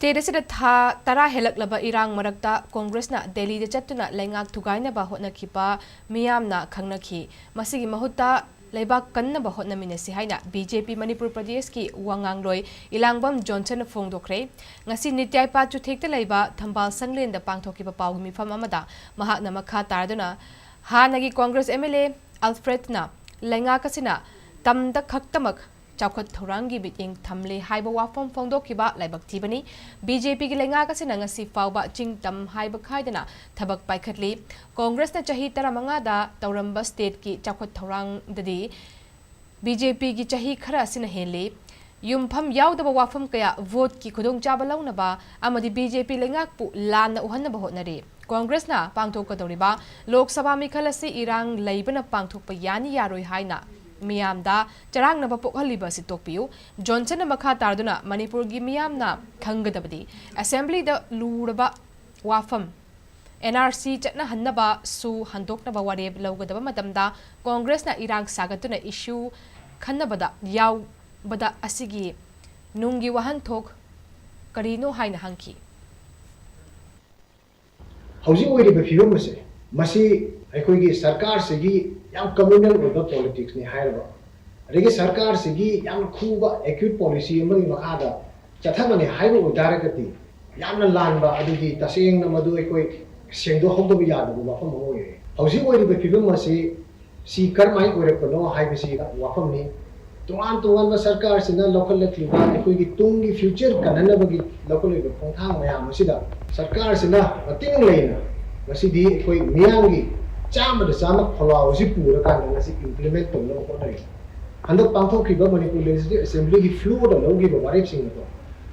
State asida tha tara helaklaba Erang marakta Congressna Delhi de chattuna leingak thugainaba hotnakhiba miyamna khangnakhi masigi mahutta leibak kannaba hotnaminasi haina BJP Manipur Pradesh ki wangangloi Elangbam Johnson phongdokre ngasi nityai pa chuthekta leiba thambal sanglenda pangthokiba pawgi mifam amada mahakna makha taraduna hanagi Congress MLA Alfredna leingak asina tamda khaktamak Chaukat Thorangi biting Tamle Haiba Wafom Fondo Kiba Laibak Tibani, BJP Gilenga Kasinangasi Fauba Ching Tam Haiba Kaidana, Tabak Paikatli, Congress na Chahi Taramangada, Tauramba State ki Chaukat Thorang Dadi, BJP ki Chahi Kara Sinahele, Imphal Yaudaba Wafam Kaya, vote ki Kudung Jabalaunaba, Amadi BJP Lengakpu, Lan Uhanaba Hotnari. Congress na Pangtoka Doriba, Lok Sabha Mikalasi Erang Laibana Pangtopa Yani Yaroi Haina. Miyamda charang na papokhaliba si Tokpiu Johnson na makha tarduna Manipur gi miyamna khangadabadi assembly da luraba wafam NRC chatna hannaba su handoknaba wareb lawgadaba matamda Congress na Erang sagatuna issue khannabada yaw bada asigi nungi wahanthok karino haina hangki Housing oiriba figure masi aikoigi sarkar segi yang communal oiba politics ni hairba regi sarkar segi yang khuba acute policy amani makada chathamani haiba udaragati yamna lanba adugi taseng na madu aikoi sengdo hogdo bi yadu wafam hoye housing oiriba figure masi si karmai oirekono haiba si wafam ni tungan ba sarkar sina local lekliba aikoigi tungi future kanana bagi local oiba khongthang mayam asida sarkar sina mating leina masidi aikoi miyangi Chama the Sama Palau Zipu, implement to no order. And the Pantho Kiba Manipur Legislative Assembly flew the Logi of Warif Singapore.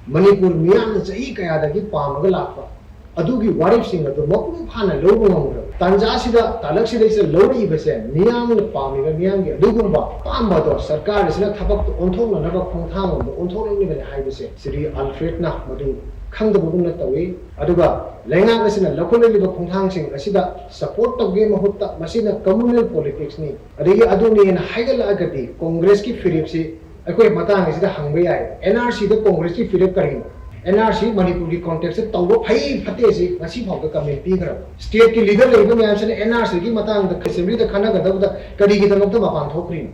Manipur Mian Zaika, the Pamagalapa. Adugi Warif Singapore, Moku Hana Logo. Tanjasida, Talaxida is a Lodi Besen, Niang the Pami, Niang, Dugumba, Pambato, Sarkar is not Tabak to Ontong, another Pontam, the Ontong even high Besen, Siri Alfred Nah, Madu, Kang the Bugunat away, Aduga. Leingak asina locally liba khongthang sing asida support to game hutta masina communal politics ni adigi aduni na haigal agati congress ki firip si akoi matang asida hangbe ai NRC da congress ki firip kari NRC Manipur ki context se tawbo phai phate si ngasi phau ka committee gra state ki leader leiba myam sene NRC ki matang da assembly da khana ga da kari gi da nok da mapang thokri